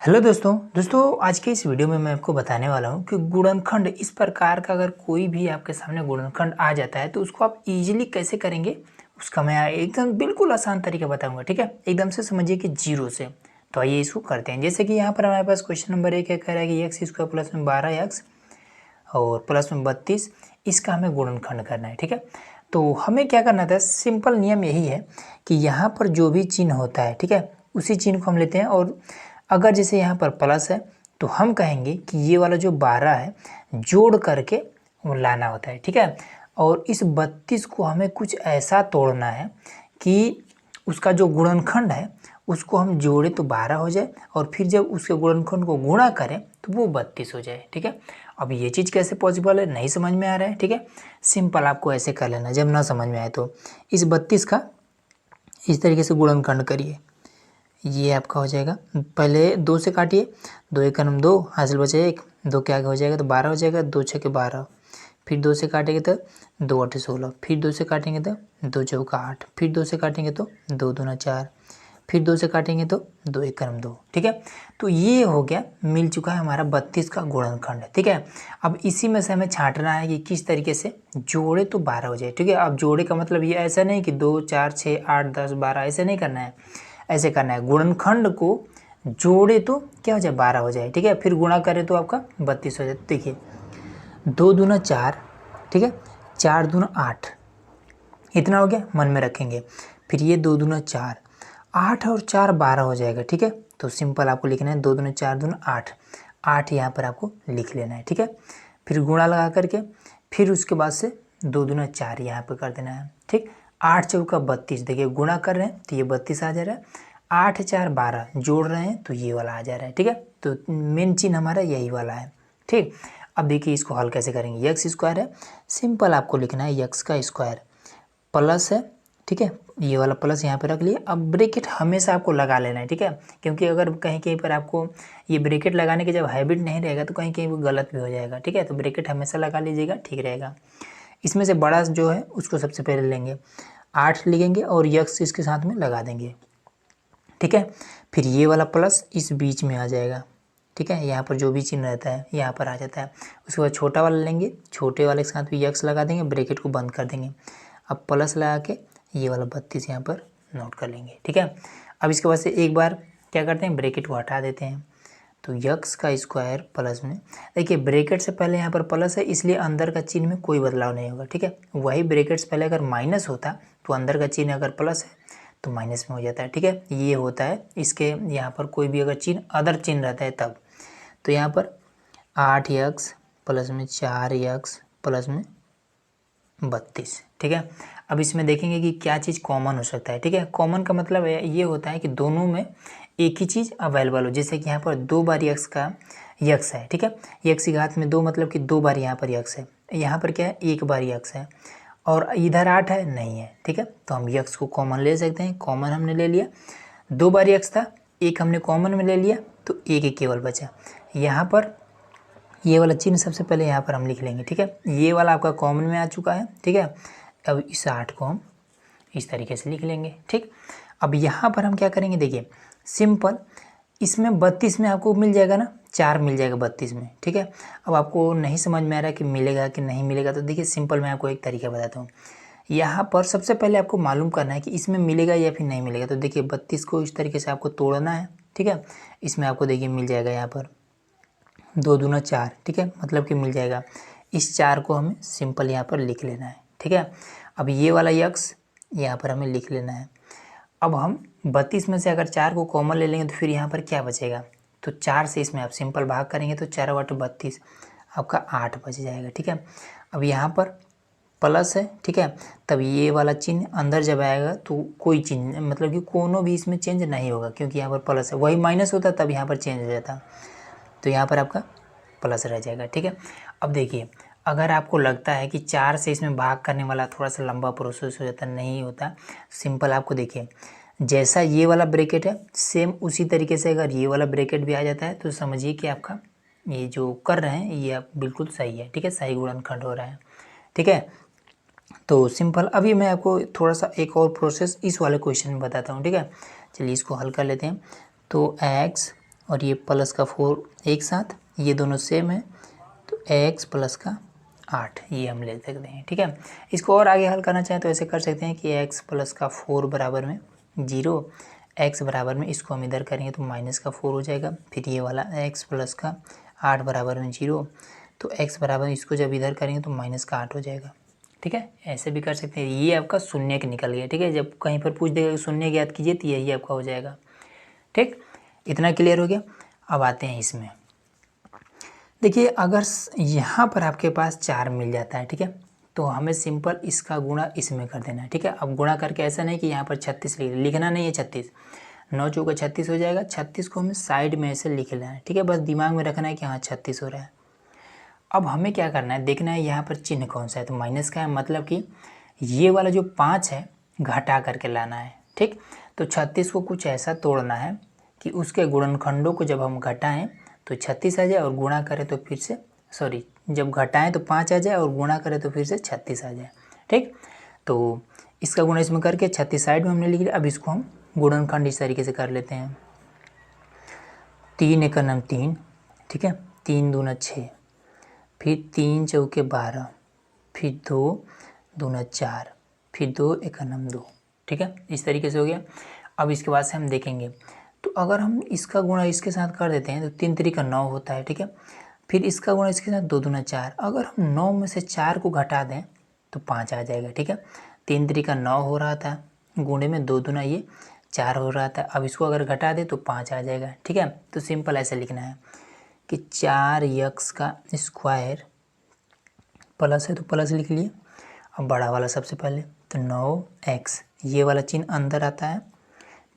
Hello दोस्तों आज की इस वीडियो में मैं आपको बताने वाला हूँ कि गुणनखंड इस प्रकार का अगर कोई भी आपके सामने गुणनखंड आ जाता है तो उसको आप इजीली कैसे करेंगे उसका मैं एकदम बिल्कुल आसान तरीका बताऊंगा। ठीक है, एकदम से समझिए कि जीरो से। तो आइए इसको करते हैं। जैसे कि यहाँ पर हमारे पास क्वेश्चन नंबर 1 है, कह रहा है कि एक्स स्क्वायर प्लस में 12x और प्लस में 32, इसका हमें गुणनखंड करना है। ठीक है, तो हमें क्या करना था, सिंपल नियम यही है कि यहाँ पर जो भी चिन्ह होता है, ठीक है, उसी चिन्ह को हम लेते हैं। और अगर जैसे यहाँ पर प्लस है तो हम कहेंगे कि ये वाला जो 12 है जोड़ करके वो लाना होता है। ठीक है, और इस 32 को हमें कुछ ऐसा तोड़ना है कि उसका जो गुणनखंड है उसको हम जोड़े तो 12 हो जाए और फिर जब उसके गुणनखंड को गुणा करें तो वो 32 हो जाए। ठीक है, अब ये चीज़ कैसे पॉसिबल है, नहीं समझ में आ रहा है। ठीक है, सिंपल आपको ऐसे कर लेना, जब ना समझ में आए तो इस 32 का इस तरीके से गुणनखंड करिए, ये आपका हो जाएगा। पहले 2 से काटिए, 2 एक नम 2, हासिल बचे 1, 2 के आगे हो जाएगा तो 12 हो जाएगा, 2 छः के 12, फिर 2 से काटेंगे तो 2 8 16, फिर 2 से काटेंगे तो 2 चौका 8, फिर 2 से काटेंगे तो 2 दूना 4, फिर 2 से काटेंगे तो 2 एक नम 2। ठीक है, तो ये हो गया, मिल चुका है हमारा 32 का गुणनखंड। ठीक है, अब इसी में से हमें छांटना है कि किस तरीके से जोड़े तो 12 हो जाए। ठीक है, अब जोड़े का मतलब ये ऐसा नहीं कि 2 4 6 8 10 12, ऐसे नहीं करना है, ऐसे करना है गुणनखंड को जोड़े तो क्या हो जाए 12 हो जाए। ठीक है, फिर गुणा करें तो आपका 32 हो जाए। देखिए 2 दूना 4, ठीक है, 4 दूना 8, इतना हो गया, मन में रखेंगे। फिर ये 2 दूना 4, 8 और 4 12 हो जाएगा। ठीक है, तो सिंपल आपको लिखना है 2 दूना 4 दूना 8, 8 यहाँ पर आपको लिख लेना है। ठीक है, फिर गुणा लगा करके फिर उसके बाद से 2 दूना 4 यहाँ पर कर देना है। ठीक, 8 चौका 32, देखिए गुणा कर रहे हैं तो ये 32 आ जा रहा है, 8 4 12 जोड़ रहे हैं तो ये वाला आ जा रहा है। ठीक है, तो मेन चिन्ह हमारा यही वाला है। ठीक, अब देखिए इसको हल कैसे करेंगे। एक्स स्क्वायर है, सिंपल आपको लिखना है एक्स का स्क्वायर प्लस है। ठीक है, ये वाला प्लस यहाँ पे रख लिए। अब ब्रैकेट हमेशा आपको लगा लेना है। ठीक है, क्योंकि अगर कहीं कहीं पर आपको ये ब्रैकेट लगाने की जब हैबिट नहीं रहेगा तो कहीं कहीं वो गलत भी हो जाएगा। ठीक है, तो ब्रैकेट हमेशा लगा लीजिएगा, ठीक रहेगा। इसमें से बड़ा जो है उसको सबसे पहले लेंगे, 8 लिखेंगे और यक्स इसके साथ में लगा देंगे। ठीक है, फिर ये वाला प्लस इस बीच में आ जाएगा। ठीक है, यहाँ पर जो भी चिन्ह रहता है यहाँ पर आ जाता है। उसके बाद छोटा वाला लेंगे, छोटे वाले के साथ भी यक्स लगा देंगे, ब्रैकेट को बंद कर देंगे। अब प्लस लगा के ये वाला 32 यहाँ पर नोट कर लेंगे। ठीक है, अब इसके बाद से एक बार क्या करते हैं, ब्रैकेट को हटा देते हैं। तो यक्स का स्क्वायर प्लस में, देखिए ब्रैकेट से पहले यहाँ पर प्लस है इसलिए अंदर का चिन्ह में कोई बदलाव नहीं होगा। ठीक है, वही ब्रैकेट से पहले अगर माइनस होता तो अंदर का चिन्ह अगर प्लस है तो माइनस में हो जाता है। ठीक है, ये होता है इसके यहाँ पर कोई भी अगर चिन्ह अदर चिन्ह रहता है तब। तो यहाँ पर 8x प्लस में 4x प्लस में 32। ठीक है, अब इसमें देखेंगे कि क्या चीज़ कॉमन हो सकता है। ठीक है, कॉमन का मतलब ये होता है कि दोनों में एक ही चीज़ अवेलेबल हो। जैसे कि यहाँ पर 2 बार यक्स का यक्स है। ठीक है, यक्स की घात में 2 मतलब कि 2 बार यहाँ पर यक्स है, यहाँ पर क्या है 1 बार यक्स है, और इधर 8 है नहीं है। ठीक है, तो हम यक्स को कॉमन ले सकते हैं, कॉमन हमने ले लिया। 2 बार यक्स था, एक हमने कॉमन में ले लिया तो एक ही केवल बचा। यहाँ पर ये वाला चिन्ह सबसे पहले यहाँ पर हम लिख लेंगे। ठीक है, ये वाला आपका कॉमन में आ चुका है। ठीक है, अब इस 8 को हम इस तरीके से लिख लेंगे। ठीक, अब यहाँ पर हम क्या करेंगे, देखिए सिंपल, इसमें 32 में आपको मिल जाएगा ना, 4 मिल जाएगा 32 में। ठीक है, अब आपको नहीं समझ में आ रहा है कि मिलेगा कि नहीं मिलेगा, तो देखिए सिंपल मैं आपको एक तरीका बताता हूँ। यहाँ पर सबसे पहले आपको मालूम करना है कि इसमें मिलेगा या फिर नहीं मिलेगा। तो देखिए 32 को इस तरीके से आपको तोड़ना है। ठीक है, इसमें आपको देखिए मिल जाएगा यहाँ पर 2 दूना 4। ठीक है, मतलब कि मिल जाएगा। इस 4 को हमें सिंपल यहाँ पर लिख लेना है। ठीक है, अब ये वाला यक्स यहाँ पर हमें लिख लेना है। अब हम 32 में से अगर 4 को कॉमन ले लेंगे तो फिर यहाँ पर क्या बचेगा, तो 4 से इसमें आप सिंपल भाग करेंगे तो 4 बटे 32 आपका 8 बच जाएगा। ठीक है, अब यहाँ पर प्लस है। ठीक है, तब ये वाला चिन्ह अंदर जब आएगा तो कोई चिन्ह मतलब कि कोनो भी इसमें चेंज नहीं होगा, क्योंकि यहाँ पर प्लस है, वही माइनस होता तब यहाँ पर चेंज हो जाता, तो यहाँ पर आपका प्लस रह जाएगा। ठीक है, अब देखिए अगर आपको लगता है कि 4 से इसमें भाग करने वाला थोड़ा सा लंबा प्रोसेस हो जाता, नहीं होता, सिंपल आपको देखिए जैसा ये वाला ब्रैकेट है सेम उसी तरीके से अगर ये वाला ब्रैकेट भी आ जाता है तो समझिए कि आपका ये जो कर रहे हैं ये आप बिल्कुल सही है। ठीक है, सही गुणनखंड हो रहा है। ठीक है, तो सिंपल अभी मैं आपको थोड़ा सा एक और प्रोसेस इस वाले क्वेश्चन में बताता हूँ। ठीक है, चलिए इसको हल कर लेते हैं। तो x और ये प्लस का 4 एक साथ, ये दोनों सेम है, तो x प्लस का 8 ये हम ले सकते हैं। ठीक है, इसको और आगे हल करना चाहें तो ऐसे कर सकते हैं कि x प्लस का 4 बराबर में 0, x बराबर में इसको हम इधर करेंगे तो माइनस का 4 हो जाएगा, फिर ये वाला x प्लस का 8 बराबर में 0, तो x बराबर इसको जब इधर करेंगे तो माइनस का 8 हो जाएगा। ठीक है, ऐसे भी कर सकते हैं। ये आपका शून्य निकल गया। ठीक है, जब कहीं पर पूछ देगा शून्य ज्ञात कीजिए तो यही आपका हो जाएगा। ठीक, इतना क्लियर हो गया। अब आते हैं इसमें। देखिए, अगर यहाँ पर आपके पास 4 मिल जाता है, ठीक है, तो हमें सिंपल इसका गुणा इसमें कर देना है। ठीक है, अब गुणा करके ऐसा नहीं कि यहाँ पर 36 लिखना नहीं है, 36, 9 चौका 36 हो जाएगा। 36 को हमें साइड में ऐसे लिख लेना है। ठीक है, बस दिमाग में रखना है कि हाँ 36 हो रहा है। अब हमें क्या करना है, देखना है यहाँ पर चिन्ह कौन सा है, तो माइनस का है, मतलब कि ये वाला जो 5 है घटा करके लाना है। ठीक, तो 36 को कुछ ऐसा तोड़ना है कि उसके गुणनखंडों को जब हम घटाएं तो 36 आ जाए और गुणा करें तो फिर से जब घटाएं तो 5 आ जाए और गुणा करें तो फिर से 36 आ जाए। ठीक, तो इसका गुणा इसमें करके 36 साइड में हमने लिख लिया। अब इसको हम गुणनखंड इस तरीके से कर लेते हैं। 3 एकम 3, ठीक है, 3 दूना 6, फिर 3 चौके 12, फिर 2 दूना 4, फिर 2 एकम 2। ठीक है, इस तरीके से हो गया। अब इसके बाद से हम देखेंगे, तो अगर हम इसका गुणा इसके साथ कर देते हैं तो 3 3 9 होता है। ठीक है, फिर इसका गुणा इसके साथ 2 दूना 4, अगर हम 9 में से 4 को घटा दें तो 5 आ जाएगा। ठीक है, 3 3 9 हो रहा था, गुणे में 2 दूना ये 4 हो रहा था, अब इसको अगर घटा दे तो 5 आ जाएगा। ठीक है, तो सिंपल ऐसे लिखना है कि 4x का स्क्वायर प्लस है तो प्लस लिख लिए। अब बड़ा वाला सबसे पहले तो 9x, ये वाला चिन्ह अंदर आता है,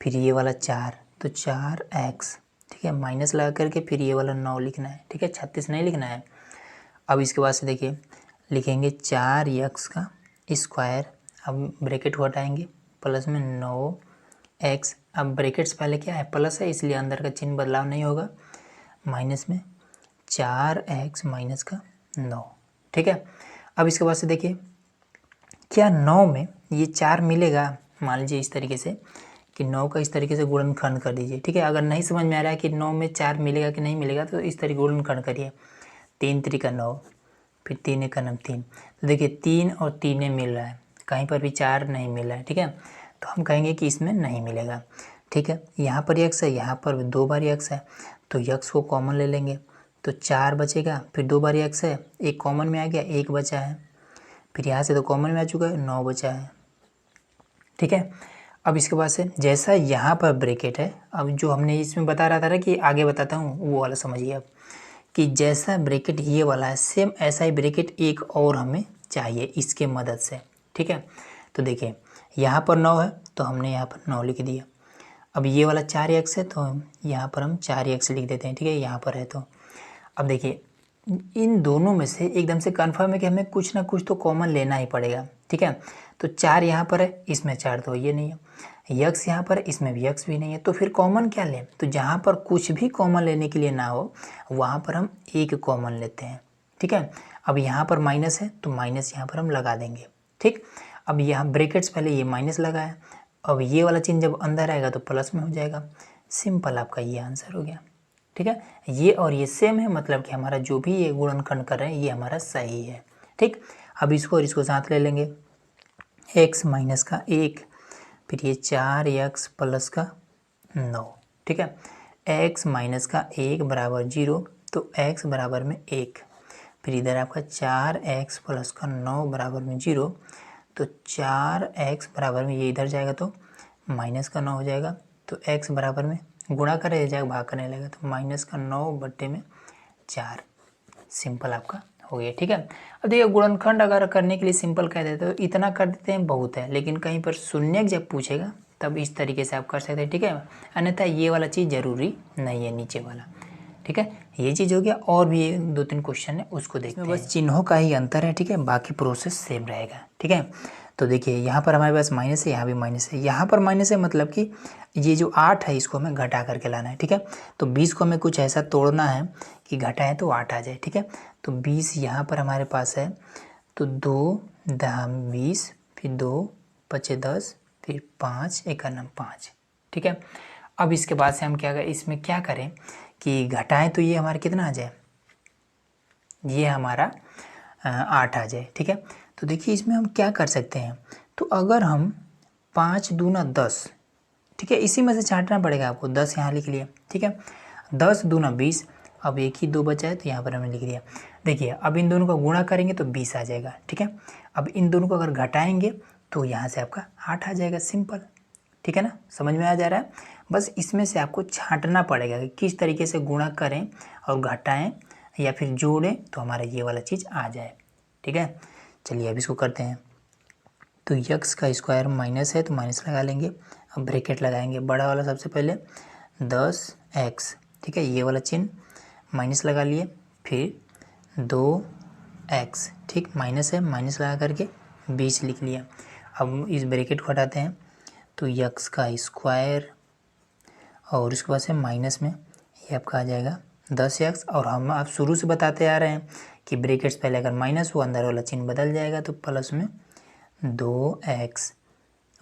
फिर ये वाला 4 तो 4x। ठीक है, माइनस लगा करके फिर ये वाला 9 लिखना है। ठीक है, 36 नहीं लिखना है। अब इसके बाद से देखिए लिखेंगे 4x का स्क्वायर, अब ब्रैकेट को हटाएंगे, प्लस में 9x, अब ब्रैकेट से पहले क्या है प्लस है इसलिए अंदर का चिन्ह बदलाव नहीं होगा, माइनस में 4x माइनस का 9। ठीक है, अब इसके बाद से देखिए क्या 9 में ये 4 मिलेगा, मान लीजिए इस तरीके से कि 9 का इस तरीके से गुणनखंड कर दीजिए। ठीक है, अगर नहीं समझ में आ रहा है कि 9 में 4 मिलेगा कि नहीं मिलेगा तो इस तरीके गुणनखंड करिए। 3 3 9, फिर 3 एकम 3, तो देखिए 3 और 3 मिल रहा है, कहीं पर भी 4 नहीं मिल रहा है। ठीक है, तो हम कहेंगे कि इसमें नहीं मिलेगा। ठीक है, यहाँ पर x है, यहाँ पर 2 बार x है, तो x को कॉमन ले लेंगे तो 4 बचेगा, फिर 2 बार x है, एक कॉमन में आ गया, 1 बचा है, फिर यहाँ से तो कॉमन में आ चुका है, 9 बचा है। ठीक है, अब इसके बाद से जैसा यहाँ पर ब्रैकेट है, अब जो हमने इसमें बता रहा था ना कि आगे बताता हूँ वो वाला समझिए अब, कि जैसा ब्रैकेट ये वाला है सेम ऐसा ही ब्रैकेट एक और हमें चाहिए इसके मदद से। ठीक है, तो देखिए यहाँ पर 9 है तो हमने यहाँ पर 9 लिख दिया। अब ये वाला 4x है तो यहाँ पर हम 4x लिख देते हैं। ठीक है, यहाँ पर है तो अब देखिए इन दोनों में से एकदम से कन्फर्म है कि हमें कुछ ना कुछ तो कॉमन लेना ही पड़ेगा। ठीक है, तो 4 यहाँ पर है, इसमें 4 तो ये नहीं है, यक्स यहाँ पर इसमें भी यक्स भी नहीं है, तो फिर कॉमन क्या लें, तो जहाँ पर कुछ भी कॉमन लेने के लिए ना हो वहाँ पर हम एक कॉमन लेते हैं। ठीक है, अब यहाँ पर माइनस है तो माइनस यहाँ पर हम लगा देंगे। ठीक, अब यहाँ ब्रैकेट्स पहले ये माइनस लगा है, अब ये वाला चिन्ह जब अंदर आएगा तो प्लस में हो जाएगा। सिंपल आपका ये आंसर हो गया। ठीक है, ये और ये सेम है, मतलब कि हमारा जो भी ये गुणनखंड कर रहे हैं ये हमारा सही है। ठीक, अब इसको और इसको साथ ले लेंगे, x माइनस का 1, फिर ये 4x प्लस का 9। ठीक है, x माइनस का 1 बराबर 0, तो x बराबर में 1, फिर इधर आपका 4x प्लस का 9 बराबर में 0, तो 4x बराबर में ये इधर जाएगा तो माइनस का 9 हो जाएगा, तो x बराबर में गुणा करे जाएगा भाग करने लगेगा तो माइनस का 9 बट्टे में 4। सिंपल आपका हो गया। ठीक है, अब देखिए गुणनखंड अगर करने के लिए सिंपल कह देते तो इतना कर देते हैं बहुत है, लेकिन कहीं पर शून्य जब पूछेगा तब इस तरीके से आप कर सकते हैं। ठीक है, अन्यथा ये वाला चीज़ ज़रूरी नहीं है नीचे वाला। ठीक है, ये चीज़ हो गया, और भी 2-3 क्वेश्चन है उसको देखते हैं, बस चिन्हों का ही अंतर है। ठीक है, बाकी प्रोसेस सेम रहेगा। ठीक है, तो देखिए यहाँ पर हमारे पास माइनस है, यहाँ भी माइनस है, यहाँ पर माइनस है मतलब कि ये जो 8 है इसको हमें घटा करके लाना है। ठीक है, तो 20 को हमें कुछ ऐसा तोड़ना है कि घटाएं तो 8 आ जाए। ठीक है, तो 20 यहाँ पर हमारे पास है, तो 2 दाम 20, फिर 2 पचे 10, फिर 5 एकम 5। ठीक है, अब इसके बाद से हम इसमें क्या करें कि घटाएं तो ये हमारा कितना आ जाए, ये हमारा 8 आ जाए। ठीक है, तो देखिए इसमें हम क्या कर सकते हैं, तो अगर हम 5 दूना 10, ठीक है, इसी में से छांटना पड़ेगा आपको, 10 यहाँ लिख लिया। ठीक है, 10 दूना 20, अब एक ही 2 बचा है तो यहाँ पर हमने लिख दिया। देखिए अब इन दोनों का गुणा करेंगे तो 20 आ जाएगा। ठीक है, अब इन दोनों को अगर घटाएंगे तो यहाँ से आपका 8 आ जाएगा, सिंपल। ठीक है ना, समझ में आ जा रहा है। बस इसमें से आपको छांटना पड़ेगा कि किस तरीके से गुणा करें और घटाएं या फिर जोड़ें तो हमारा ये वाला चीज़ आ जाए। ठीक है, चलिए अब इसको करते हैं। तो यक्स का स्क्वायर माइनस है तो माइनस लगा लेंगे। अब ब्रैकेट लगाएंगे, बड़ा वाला सबसे पहले 10x, ठीक है, ये वाला चिन्ह माइनस लगा लिए, फिर 2x, ठीक, माइनस है, माइनस लगा करके 20 लिख लिया। अब इस ब्रैकेट को हटाते हैं तो यक्स का स्क्वायर और उसके बाद से माइनस में ये आपका आ जाएगा 10x। और हम आप शुरू से बताते आ रहे हैं कि ब्रैकेट्स पहले अगर माइनस हो अंदर वाला चिन्ह बदल जाएगा, तो प्लस में 2x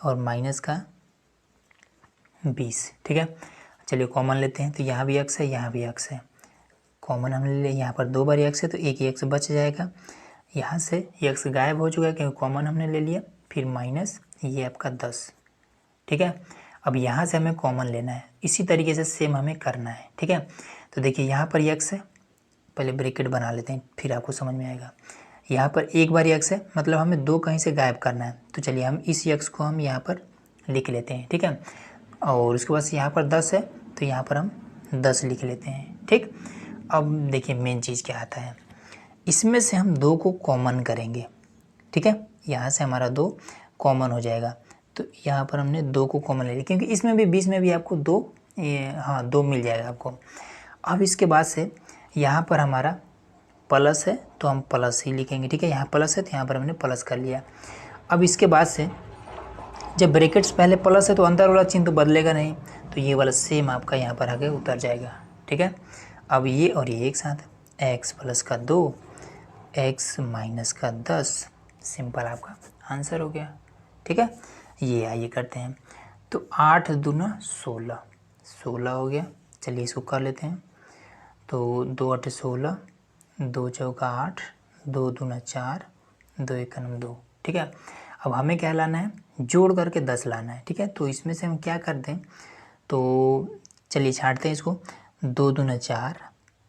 और माइनस का 20। ठीक है, चलिए कॉमन लेते हैं, तो यहाँ भी x है, यहाँ भी x है, कॉमन हमने ले लिया। यहाँ पर 2 बार x है तो एक x बच जाएगा, यहाँ से x गायब हो चुका है क्योंकि कॉमन हमने ले लिया। फिर माइनस ये आपका 10। ठीक है, अब यहाँ से हमें कॉमन लेना है, इसी तरीके से सेम हमें करना है। ठीक है, तो देखिए यहाँ पर x है, पहले ब्रैकेट बना लेते हैं फिर आपको समझ में आएगा। यहाँ पर एक बार x है, मतलब हमें 2 कहीं से गायब करना है, तो चलिए हम इस x को हम यहाँ पर लिख लेते हैं। ठीक है, और उसके बाद यहाँ पर 10 है तो यहाँ पर हम 10 लिख लेते हैं। ठीक, अब देखिए मेन चीज़ क्या आता है, इसमें से हम 2 को कॉमन करेंगे। ठीक है, यहाँ से हमारा 2 कॉमन हो जाएगा, तो यहाँ पर हमने 2 को कॉमन ले लिया क्योंकि इसमें भी 20 में भी आपको 2, हाँ 2 मिल जाएगा आपको। अब इसके बाद से यहाँ पर हमारा प्लस है तो हम प्लस ही लिखेंगे। ठीक है, यहाँ प्लस है तो यहाँ पर हमने प्लस कर लिया। अब इसके बाद से जब ब्रैकेट्स पहले प्लस है तो अंदर वाला चिन्ह तो बदलेगा नहीं, तो ये वाला सेम आपका यहाँ पर आके उतर जाएगा। ठीक है, अब ये और ये एक साथ, x प्लस का 2, x माइनस का 10, सिंपल आपका आंसर हो गया। ठीक है, ये आइए करते हैं, तो 8 दूना 16, 16 हो गया। चलिए इसको कर लेते हैं, तो 2 8 16, 2 चौका 8, 2 दूना 4, 2 एक 2। ठीक है, अब हमें क्या लाना है, जोड़ करके 10 लाना है। ठीक है, तो इसमें से हम क्या करते हैं, तो चलिए छाँटते हैं इसको। 2 दूना 4,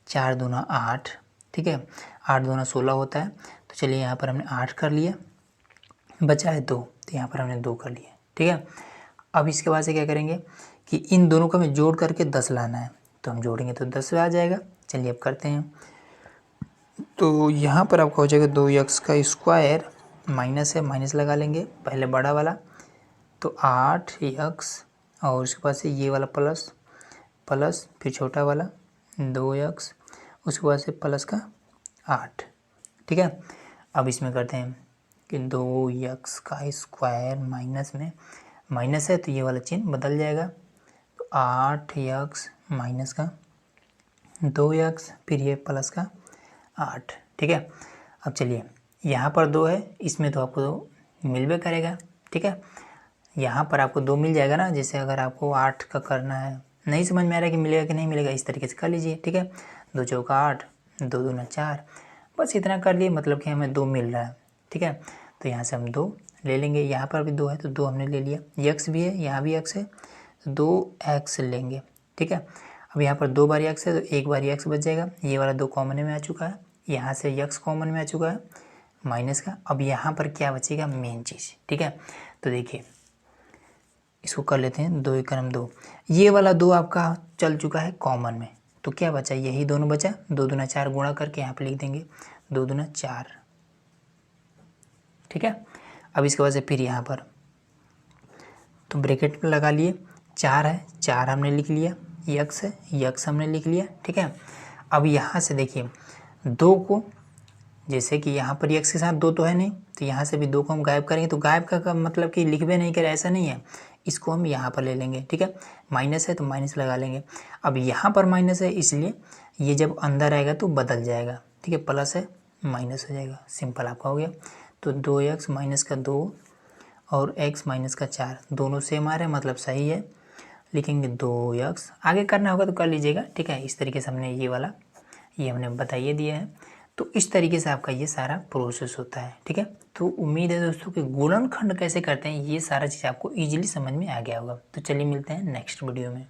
4 दूना 8, ठीक है, 8 दूना 16 होता है, तो चलिए यहाँ पर हमने 8 कर लिया, बचा है 2, तो यहाँ पर हमने 2 कर लिया। ठीक है, अब इसके बाद से क्या करेंगे कि इन दोनों को हमें जोड़ करके 10 लाना है, तो हम जोड़ेंगे तो 10 आ जाएगा। चलिए अब करते हैं, तो यहाँ पर आपका हो जाएगा 2x का स्क्वायर, माइनस है, माइनस लगा लेंगे पहले बड़ा वाला, तो 8x और उसके बाद से ये वाला प्लस, प्लस फिर छोटा वाला 2x, उसके बाद से प्लस का 8। ठीक है, अब इसमें करते हैं कि 2x का स्क्वायर माइनस में माइनस है तो ये वाला चिन्ह बदल जाएगा, तो 8x माइनस का 2x फिर ये प्लस का 8। ठीक है, अब चलिए यहाँ पर 2 है, इसमें तो आपको मिलवे करेगा। ठीक है, यहाँ पर आपको 2 मिल जाएगा ना, जैसे अगर आपको 8 का करना है, नहीं समझ में आ रहा है कि मिलेगा कि नहीं मिलेगा, इस तरीके से कर लीजिए। ठीक है, 2 चौका 8, 2 दूना 4, बस इतना कर लिए, मतलब कि हमें 2 मिल रहा है। ठीक है, तो यहाँ से हम 2 ले लेंगे, यहाँ पर भी 2 है तो 2 हमने ले लिया, x भी है, यहाँ भी x है तो 2x लेंगे। ठीक है, अब यहाँ पर 2 बार x है तो 1 बार x बच जाएगा, ये वाला 2 कॉमन में आ चुका है, यहाँ से x कॉमन में आ चुका है माइनस का। अब यहाँ पर क्या बचेगा, मेन चीज़। ठीक है, तो देखिए इसको कर लेते हैं, 2 एक 2, ये वाला 2 आपका चल चुका है कॉमन में, तो क्या बचा, यही दोनों बचा, 2 दूना 4 गुणा करके यहाँ पे लिख देंगे 2 दूना 4। ठीक है, अब इसके बाद से फिर यहाँ पर तो ब्रैकेट लगा लिए, 4 है, 4 हमने लिख लिया, यक्स है, यक्स हमने लिख लिया। ठीक है, अब यहाँ से देखिए 2 को, जैसे कि यहाँ पर x के साथ 2 तो है नहीं, तो यहाँ से भी 2 को हम गायब करेंगे, तो गायब का मतलब कि लिखबे नहीं करे, ऐसा नहीं है, इसको हम यहाँ पर ले लेंगे। ठीक है, माइनस है तो माइनस लगा लेंगे, अब यहाँ पर माइनस है इसलिए ये जब अंदर आएगा तो बदल जाएगा। ठीक है, प्लस है माइनस हो जाएगा, सिंपल आपका हो गया। तो 2x माइनस का 2 और x माइनस का 4 दोनों सेम आ रहे हैं, मतलब सही है। लिखेंगे 2x, आगे करना होगा तो कर लीजिएगा, ठीक है। इस तरीके से हमने ये हमने बताइए दिया है। तो इस तरीके से आपका ये सारा प्रोसेस होता है, ठीक है। तो उम्मीद है दोस्तों कि गुणनखंड कैसे करते हैं ये सारा चीज़ आपको ईजिली समझ में आ गया होगा। तो चलिए मिलते हैं नेक्स्ट वीडियो में।